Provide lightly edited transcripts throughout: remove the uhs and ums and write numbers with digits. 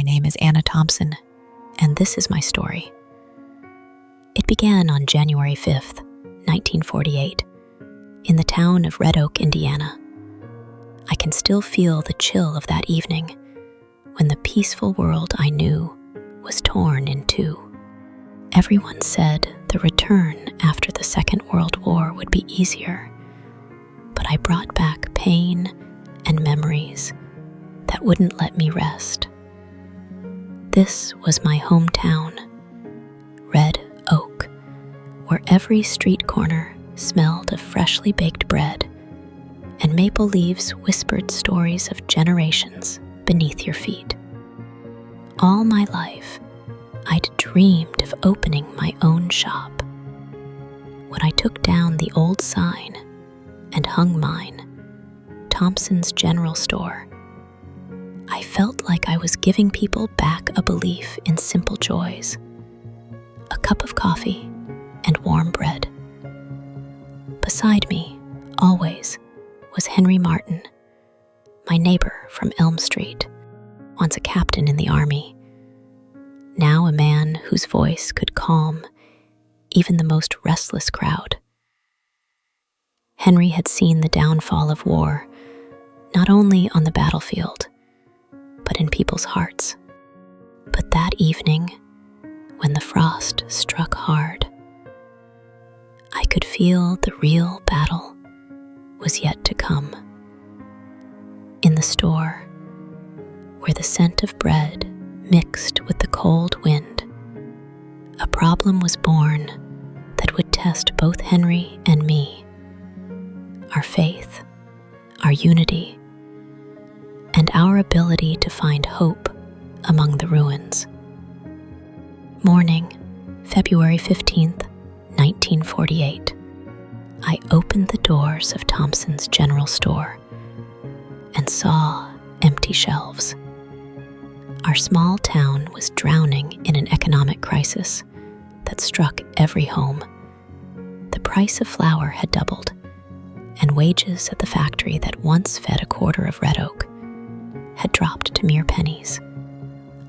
My name is Anna Thompson, and this is my story. It began on January 5th, 1948, in the town of Red Oak, Indiana. I can still feel the chill of that evening when the peaceful world I knew was torn in two. Everyone said the return after the Second World War would be easier, but I brought back pain and memories that wouldn't let me rest. This was my hometown, Red Oak, where every street corner smelled of freshly baked bread and maple leaves whispered stories of generations beneath your feet. All my life, I'd dreamed of opening my own shop. When I took down the old sign and hung mine, Thompson's General Store, I felt like I was giving people back a belief in simple joys, a cup of coffee and warm bread. Beside me, always, was Henry Martin, my neighbor from Elm Street, once a captain in the Army, now a man whose voice could calm even the most restless crowd. Henry had seen the downfall of war, not only on the battlefield, but in people's hearts. But that evening, when the frost struck hard, I could feel the real battle was yet to come. In the store, where the scent of bread mixed with the cold wind, a problem was born that would test both Henry and me, our faith, our unity, and our ability to find hope among the ruins. Morning, February 15th, 1948. I opened the doors of Thompson's General Store and saw empty shelves. Our small town was drowning in an economic crisis that struck every home. The price of flour had doubled, and wages at the factory that once fed a quarter of Red Oak had dropped to mere pennies.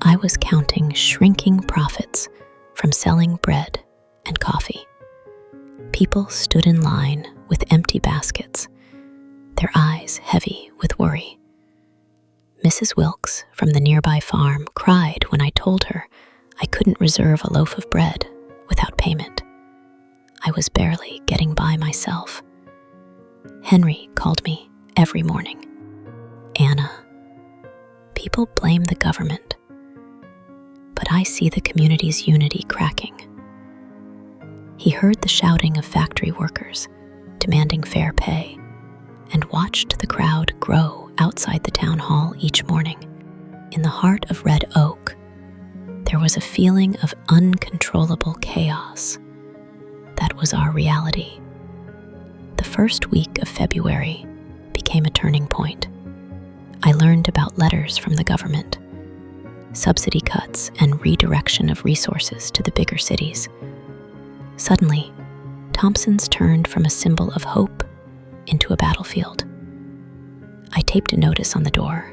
I was counting shrinking profits from selling bread and coffee. People stood in line with empty baskets, their eyes heavy with worry. Mrs. Wilkes from the nearby farm cried when I told her I couldn't reserve a loaf of bread without payment. I was barely getting by myself. Henry called me every morning. Anna, people blame the government, but I see the community's unity cracking. He heard the shouting of factory workers demanding fair pay and watched the crowd grow outside the town hall each morning. In the heart of Red Oak, there was a feeling of uncontrollable chaos. That was our reality. The first week of February became a turning point. I learned about letters from the government, subsidy cuts, and redirection of resources to the bigger cities. Suddenly, Thompson's turned from a symbol of hope into a battlefield. I taped a notice on the door,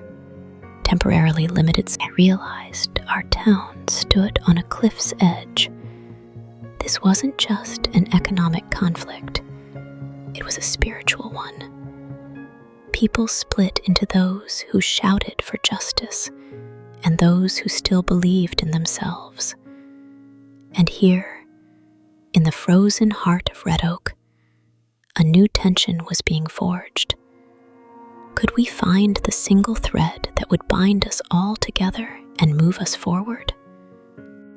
temporarily limited. I realized our town stood on a cliff's edge. This wasn't just an economic conflict, it was a spiritual one. People split into those who shouted for justice and those who still believed in themselves. And here, in the frozen heart of Red Oak, a new tension was being forged. Could we find the single thread that would bind us all together and move us forward?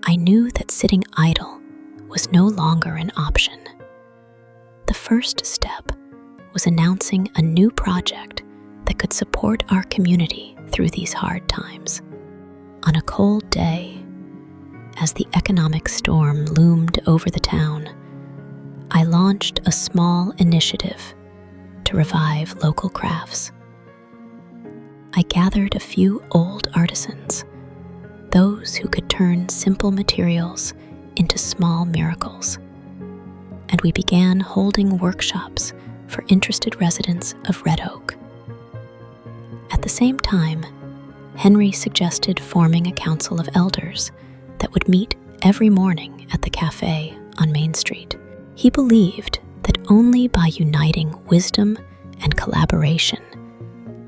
I knew that sitting idle was no longer an option. The first step was announcing a new project that could support our community through these hard times. On a cold day, as the economic storm loomed over the town, I launched a small initiative to revive local crafts. I gathered a few old artisans, those who could turn simple materials into small miracles, and we began holding workshops for interested residents of Red Oak. At the same time, Henry suggested forming a council of elders that would meet every morning at the cafe on Main Street. He believed that only by uniting wisdom and collaboration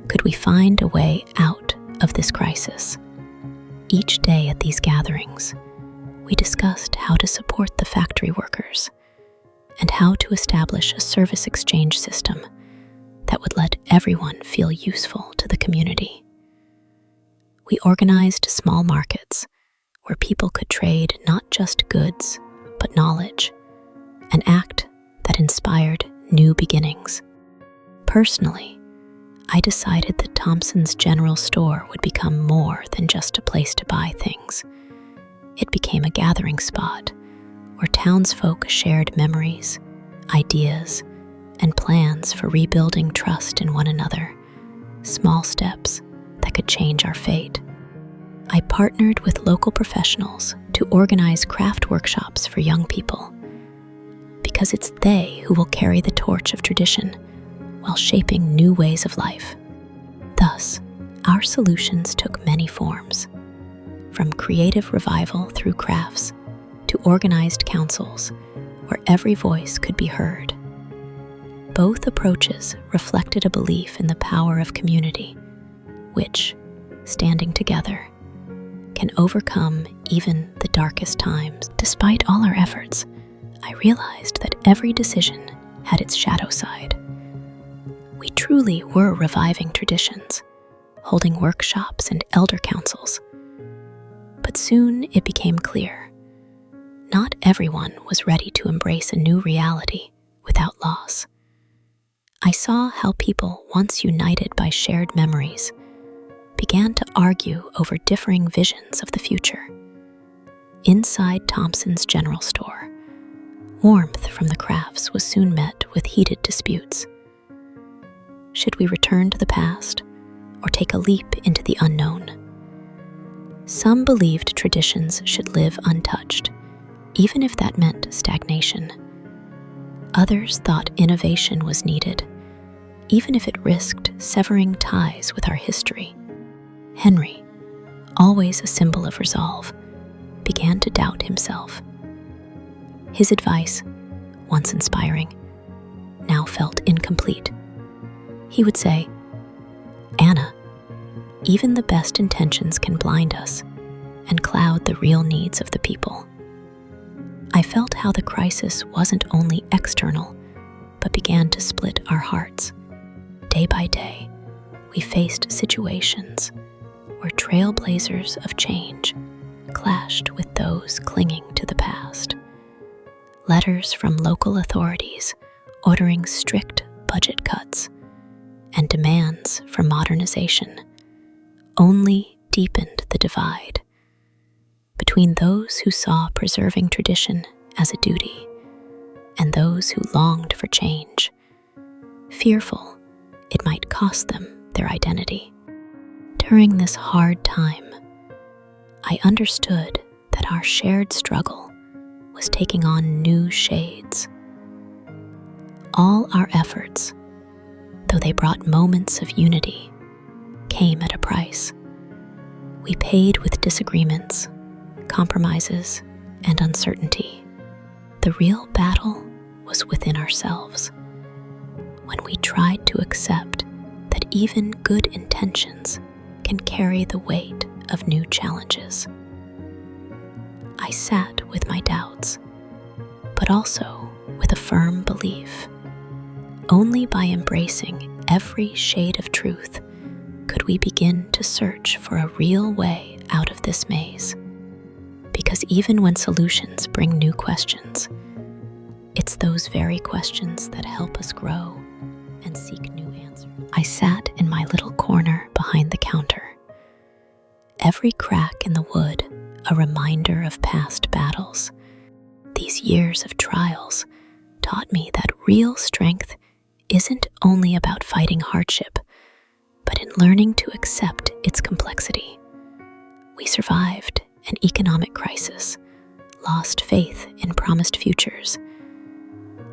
could we find a way out of this crisis. Each day at these gatherings, we discussed how to support the factory workers and how to establish a service exchange system that would let everyone feel useful to the community. We organized small markets where people could trade not just goods, but knowledge, an act that inspired new beginnings. Personally, I decided that Thompson's General Store would become more than just a place to buy things. It became a gathering spot where townsfolk shared memories, ideas, and plans for rebuilding trust in one another, small steps that could change our fate. I partnered with local professionals to organize craft workshops for young people, because it's they who will carry the torch of tradition while shaping new ways of life. Thus, our solutions took many forms, from creative revival through crafts to organized councils where every voice could be heard. Both approaches reflected a belief in the power of community, which, standing together, can overcome even the darkest times. Despite all our efforts, I realized that every decision had its shadow side. We truly were reviving traditions, holding workshops and elder councils. But soon it became clear, not everyone was ready to embrace a new reality without loss. I saw how people once united by shared memories began to argue over differing visions of the future. Inside Thompson's General Store, warmth from the crafts was soon met with heated disputes. Should we return to the past or take a leap into the unknown? Some believed traditions should live untouched, even if that meant stagnation. Others thought innovation was needed, even if it risked severing ties with our history. Henry, always a symbol of resolve, began to doubt himself. His advice, once inspiring, now felt incomplete. He would say, "Anna, even the best intentions can blind us and cloud the real needs of the people." I felt how the crisis wasn't only external, but began to split our hearts. Day by day, we faced situations where trailblazers of change clashed with those clinging to the past. Letters from local authorities ordering strict budget cuts and demands for modernization only deepened the divide between those who saw preserving tradition as a duty and those who longed for change, fearful it might cost them their identity. During this hard time, I understood that our shared struggle was taking on new shades. All our efforts, though they brought moments of unity, came at a price. We paid with disagreements, compromises, and uncertainty. The real battle was within ourselves, when we tried to accept that even good intentions can carry the weight of new challenges. I sat with my doubts, but also with a firm belief. Only by embracing every shade of truth could we begin to search for a real way out of this maze. Because even when solutions bring new questions, it's those very questions that help us grow and seek new answers. I sat in my little corner behind the counter, every crack in the wood a reminder of past battles. These years of trials taught me that real strength isn't only about fighting hardship, but in learning to accept its complexity. We survived an economic crisis, lost faith in promised futures,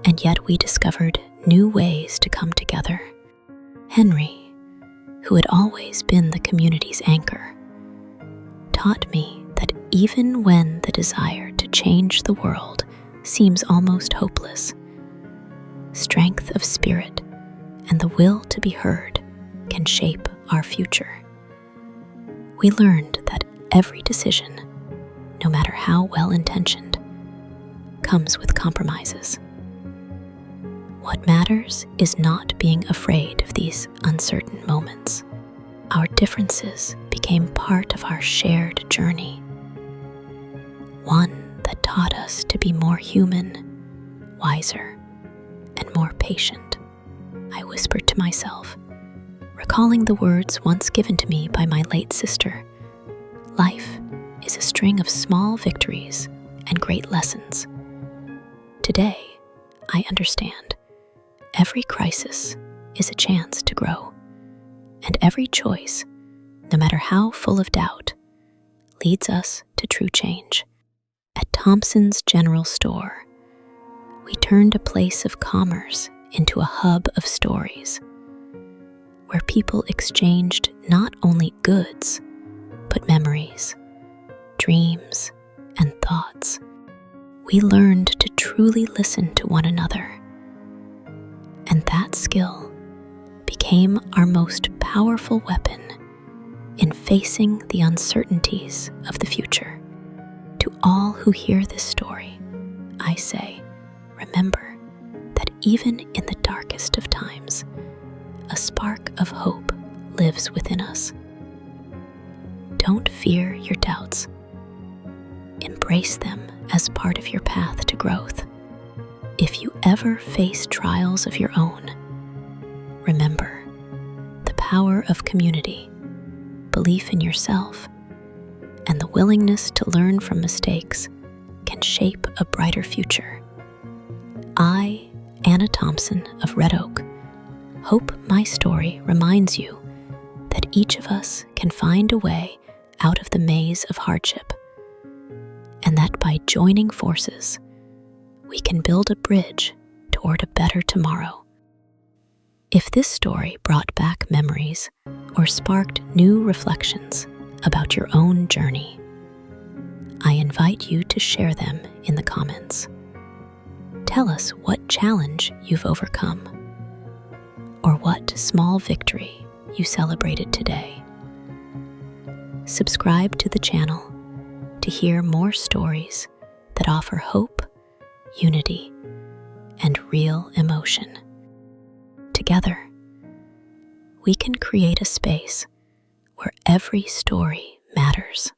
and yet we discovered new ways to come together. Henry, who had always been the community's anchor, taught me that even when the desire to change the world seems almost hopeless, strength of spirit and the will to be heard can shape our future. We learned that every decision, no matter how well-intentioned, comes with compromises. What matters is not being afraid of these uncertain moments. Our differences became part of our shared journey, one that taught us to be more human, wiser, and more patient. I whispered to myself, recalling the words once given to me by my late sister. Life is a string of small victories and great lessons. Today, I understand. Every crisis is a chance to grow, and every choice, no matter how full of doubt, leads us to true change. At Thompson's General Store, we turned a place of commerce into a hub of stories, where people exchanged not only goods, but memories, dreams, and thoughts. We learned to truly listen to one another, and that skill became our most powerful weapon in facing the uncertainties of the future. To all who hear this story, I say, remember that even in the darkest of times, a spark of hope lives within us. Don't fear your doubts. Embrace them as part of your path to growth. If you ever face trials of your own, remember the power of community, belief in yourself, and the willingness to learn from mistakes can shape a brighter future. I, Anna Thompson of Red Oak, hope my story reminds you that each of us can find a way out of the maze of hardship, and that by joining forces, we can build a bridge toward a better tomorrow. If this story brought back memories or sparked new reflections about your own journey, I invite you to share them in the comments. Tell us what challenge you've overcome, or what small victory you celebrated today. Subscribe to the channel to hear more stories that offer hope, unity, and real emotion. Together, we can create a space where every story matters.